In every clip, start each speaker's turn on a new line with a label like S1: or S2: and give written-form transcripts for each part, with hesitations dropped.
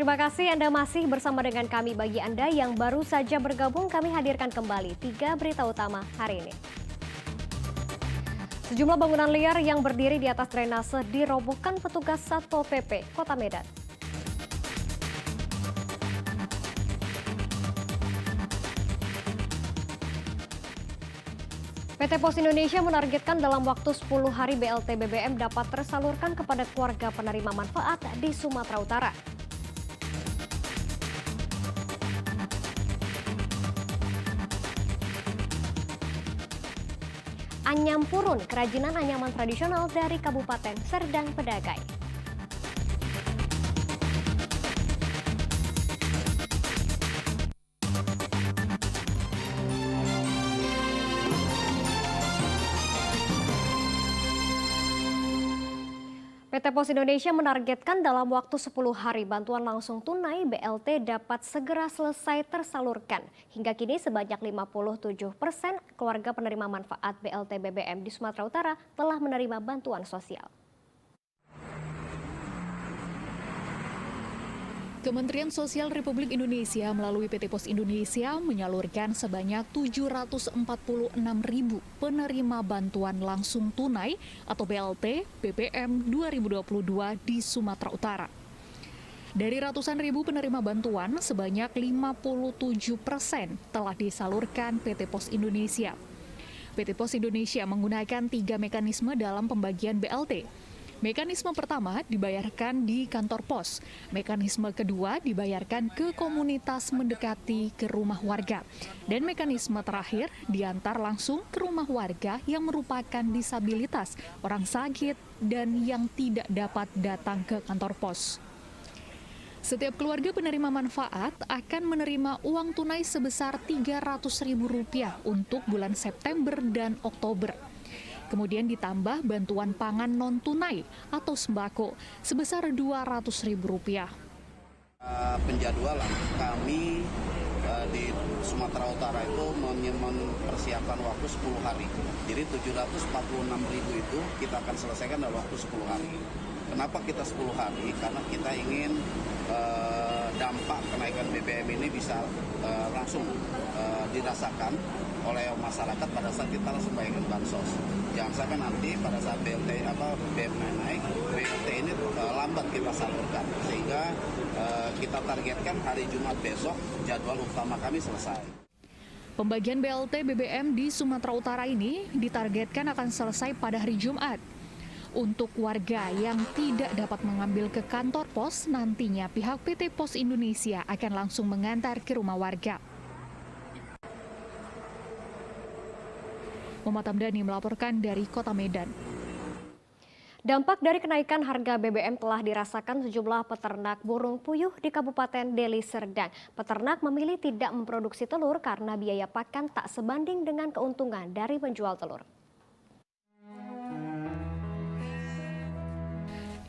S1: Terima kasih Anda masih bersama dengan kami. Bagi Anda yang baru saja bergabung, kami hadirkan kembali 3 berita utama hari ini. Sejumlah bangunan liar yang berdiri di atas drainase dirobohkan petugas Satpol PP Kota Medan. PT Pos Indonesia menargetkan dalam waktu 10 hari BLT BBM dapat tersalurkan kepada keluarga penerima manfaat di Sumatera Utara. Anyampurun, kerajinan anyaman tradisional dari Kabupaten Serdang Pedagai. PT Pos Indonesia menargetkan dalam waktu 10 hari bantuan langsung tunai BLT dapat segera selesai tersalurkan. Hingga kini sebanyak 57% keluarga penerima manfaat BLT BBM di Sumatera Utara telah menerima bantuan sosial.
S2: Kementerian Sosial Republik Indonesia melalui PT Pos Indonesia menyalurkan sebanyak 746.000 penerima bantuan langsung tunai atau BLT BBM 2022 di Sumatera Utara. Dari ratusan ribu penerima bantuan, sebanyak 57% telah disalurkan PT Pos Indonesia. PT Pos Indonesia menggunakan 3 mekanisme dalam pembagian BLT. Mekanisme pertama dibayarkan di kantor pos, mekanisme kedua dibayarkan ke komunitas mendekati ke rumah warga, dan mekanisme terakhir diantar langsung ke rumah warga yang merupakan disabilitas, orang sakit, dan yang tidak dapat datang ke kantor pos. Setiap keluarga penerima manfaat akan menerima uang tunai sebesar Rp300.000 untuk bulan September dan Oktober. Kemudian ditambah bantuan pangan non-tunai atau sembako sebesar Rp200.000.
S3: Penjadwalan kami di Sumatera Utara itu mempersiapkan waktu 10 hari. Jadi 746.000 itu kita akan selesaikan dalam waktu 10 hari. Kenapa kita 10 hari? Karena kita ingin dampak kenaikan BBM ini bisa langsung dirasakan oleh masyarakat pada saat kita langsung bayarkan bansos. Jangan sampai nanti pada saat BBM naik, BLT ini lambat kita salurkan. Sehingga kita targetkan hari Jumat besok jadwal utama kami selesai.
S2: Pembagian BLT BBM di Sumatera Utara ini ditargetkan akan selesai pada hari Jumat. Untuk warga yang tidak dapat mengambil ke kantor pos, nantinya pihak PT Pos Indonesia akan langsung mengantar ke rumah warga. Muhammad Hamdani melaporkan dari Kota Medan.
S1: Dampak dari kenaikan harga BBM telah dirasakan sejumlah peternak burung puyuh di Kabupaten Deli Serdang. Peternak memilih tidak memproduksi telur karena biaya pakan tak sebanding dengan keuntungan dari penjual telur.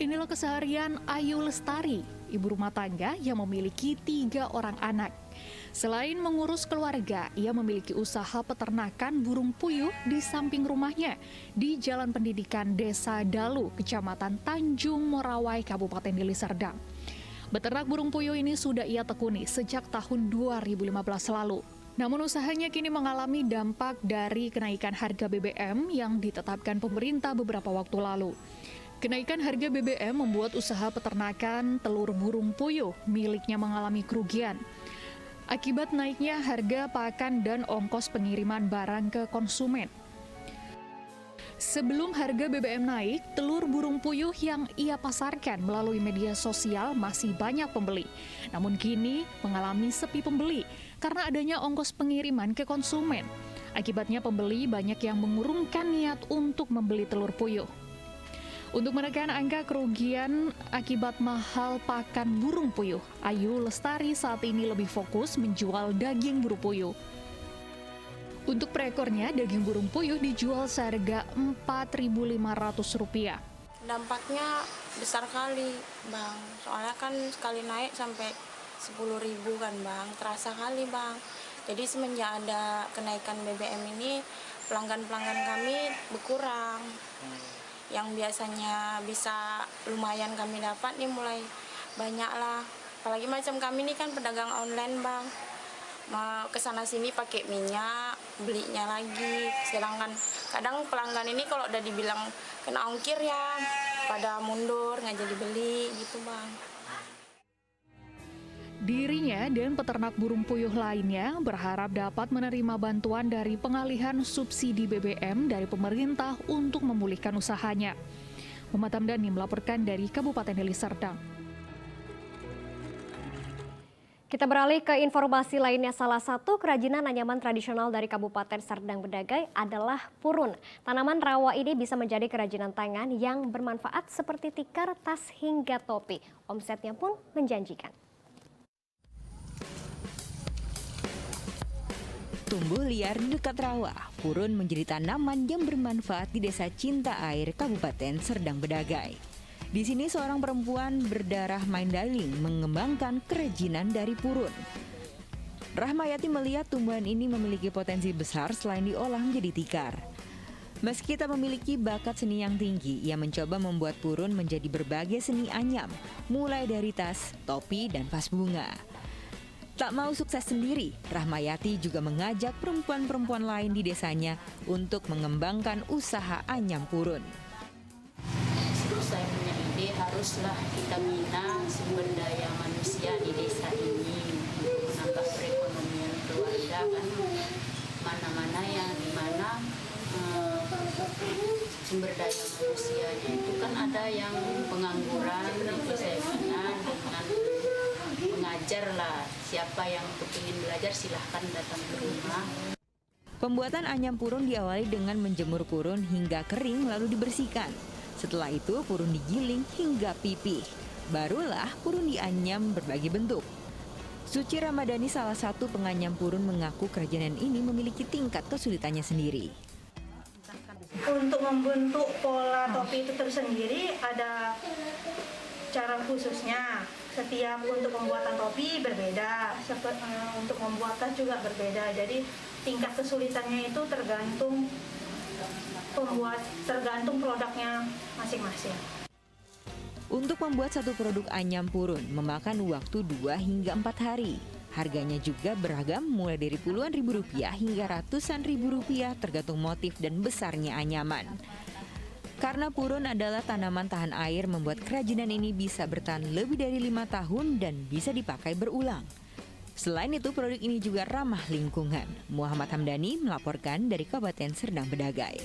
S2: Inilah keseharian Ayu Lestari, ibu rumah tangga yang memiliki 3 orang anak. Selain mengurus keluarga, ia memiliki usaha peternakan burung puyuh di samping rumahnya di Jalan Pendidikan Desa Dalu, Kecamatan Tanjung Morawai, Kabupaten Deli Serdang. Beternak burung puyuh ini sudah ia tekuni sejak tahun 2015 lalu. Namun usahanya kini mengalami dampak dari kenaikan harga BBM yang ditetapkan pemerintah beberapa waktu lalu. Kenaikan harga BBM membuat usaha peternakan telur burung puyuh miliknya mengalami kerugian. Akibat naiknya harga pakan dan ongkos pengiriman barang ke konsumen. Sebelum harga BBM naik, telur burung puyuh yang ia pasarkan melalui media sosial masih banyak pembeli. Namun kini mengalami sepi pembeli karena adanya ongkos pengiriman ke konsumen. Akibatnya pembeli banyak yang mengurungkan niat untuk membeli telur puyuh. Untuk menekan angka kerugian akibat mahal pakan burung puyuh, Ayu Lestari saat ini lebih fokus menjual daging burung puyuh. Untuk per ekornya, daging burung puyuh dijual seharga Rp4.500.
S4: Dampaknya besar kali, Bang. Soalnya kan sekali naik sampai 10.000 kan, Bang. Terasa kali, Bang. Jadi semenjak ada kenaikan BBM ini, pelanggan-pelanggan kami berkurang. Yang biasanya bisa lumayan kami dapat nih mulai banyak lah. Apalagi macam kami ini kan pedagang online bang, mau kesana sini pakai minyak, belinya lagi. Sedangkan kadang pelanggan ini kalau udah dibilang kena ongkir ya pada mundur, nggak jadi beli gitu bang.
S2: Dirinya dan peternak burung puyuh lainnya berharap dapat menerima bantuan dari pengalihan subsidi BBM dari pemerintah untuk memulihkan usahanya. Muhammad Hamdani melaporkan dari Kabupaten Deli Serdang.
S1: Kita beralih ke informasi lainnya. Salah satu kerajinan anyaman tradisional dari Kabupaten Serdang Bedagai adalah purun. Tanaman rawa ini bisa menjadi kerajinan tangan yang bermanfaat seperti tikar, tas, hingga topi. Omsetnya pun menjanjikan.
S5: Tumbuh liar dekat rawa, purun menjadi tanaman yang bermanfaat di Desa Cinta Air, Kabupaten Serdang Bedagai. Di sini seorang perempuan berdarah Mandailing mengembangkan kerajinan dari purun. Rahmayati melihat tumbuhan ini memiliki potensi besar selain diolah menjadi tikar. Meski tak memiliki bakat seni yang tinggi, ia mencoba membuat purun menjadi berbagai seni anyam, mulai dari tas, topi, dan vas bunga. Tak mau sukses sendiri, Rahmayati juga mengajak perempuan-perempuan lain di desanya untuk mengembangkan usaha anyam purun.
S6: Terus saya punya ide, haruslah kita bina sumber daya manusia di desa ini untuk menambah perekonomian keluarga kan. Mana-mana yang dimana sumber daya manusianya itu kan ada yang pengangguran, itu saya bina dengan mengajar lah, siapa yang kepingin belajar silahkan datang ke rumah.
S5: Pembuatan anyam purun diawali dengan menjemur purun hingga kering lalu dibersihkan. Setelah itu purun digiling hingga pipih. Barulah purun dianyam berbagai bentuk. Suci Ramadhani, salah satu penganyam purun, mengaku kerajinan ini memiliki tingkat kesulitannya sendiri.
S7: Untuk membentuk pola topi itu tersendiri ada cara khususnya. Setiap untuk pembuatan topi berbeda, untuk membuat tas juga berbeda. Jadi tingkat kesulitannya itu tergantung produknya masing-masing.
S5: Untuk membuat satu produk anyam purun memakan waktu 2 hingga 4 hari. Harganya juga beragam, mulai dari puluhan ribu rupiah hingga ratusan ribu rupiah tergantung motif dan besarnya anyaman. Karena purun adalah tanaman tahan air, membuat kerajinan ini bisa bertahan lebih dari 5 tahun dan bisa dipakai berulang. Selain itu, produk ini juga ramah lingkungan. Muhammad Hamdani melaporkan dari Kabupaten Serdang Bedagai.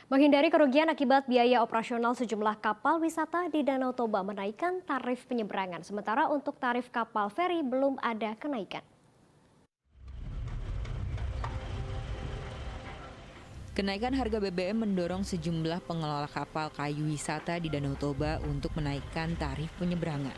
S1: Menghindari kerugian akibat biaya operasional sejumlah kapal wisata di Danau Toba menaikkan tarif penyeberangan. Sementara untuk tarif kapal feri belum ada kenaikan.
S5: Kenaikan harga BBM mendorong sejumlah pengelola kapal kayu wisata di Danau Toba untuk menaikkan tarif penyeberangan.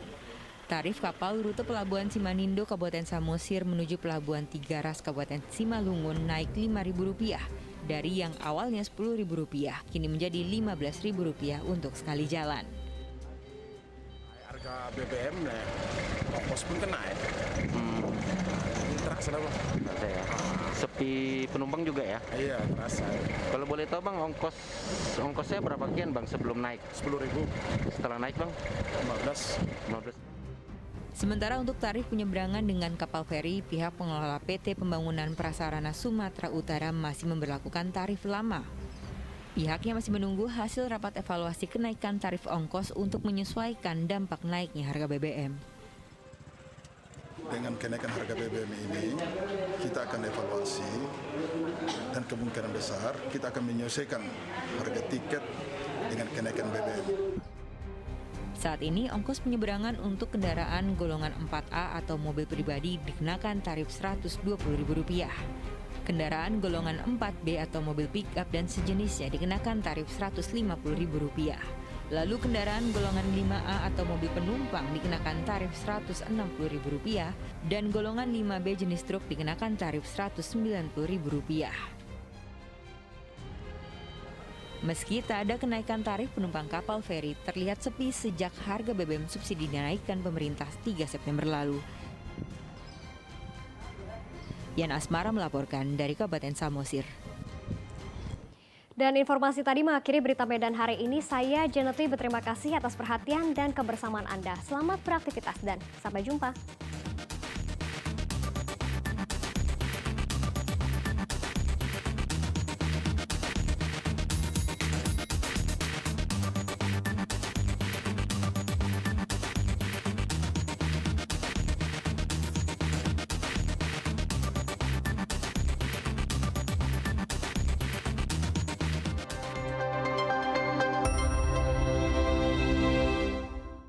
S5: Tarif kapal rute Pelabuhan Simanindo Kabupaten Samosir menuju Pelabuhan Tiga Ras Kabupaten Simalungun naik Rp5.000 dari yang awalnya Rp10.000 kini menjadi Rp15.000 untuk sekali jalan.
S8: Harga BBM naik, ongkos pun kena ya. Terasa apa?
S9: Ya. Sepi penumpang juga ya?
S8: Iya, terasa.
S9: Kalau boleh tahu bang, ongkosnya berapa kian bang sebelum naik?
S8: 10.000.
S9: Setelah naik bang? 15.
S5: Sementara untuk tarif penyeberangan dengan kapal feri, pihak pengelola PT Pembangunan Prasarana Sumatera Utara masih memberlakukan tarif lama. Pihaknya masih menunggu hasil rapat evaluasi kenaikan tarif ongkos untuk menyesuaikan dampak naiknya harga BBM.
S10: Dengan kenaikan harga BBM ini, kita akan evaluasi dan kemungkinan besar kita akan menyesuaikan harga tiket dengan kenaikan BBM.
S5: Saat ini, ongkos penyeberangan untuk kendaraan golongan 4A atau mobil pribadi dikenakan tarif Rp120.000. Kendaraan golongan 4B atau mobil pick-up dan sejenisnya dikenakan tarif Rp150.000. Lalu kendaraan golongan 5A atau mobil penumpang dikenakan tarif Rp160.000 dan golongan 5B jenis truk dikenakan tarif Rp190.000. Meski tak ada kenaikan tarif, penumpang kapal feri terlihat sepi sejak harga BBM subsidi dinaikkan pemerintah 3 September lalu. Yan Asmara melaporkan dari Kabupaten Samosir.
S1: Dan informasi tadi mengakhiri berita Medan hari ini. Saya Janetty berterima kasih atas perhatian dan kebersamaan Anda. Selamat beraktivitas dan sampai jumpa.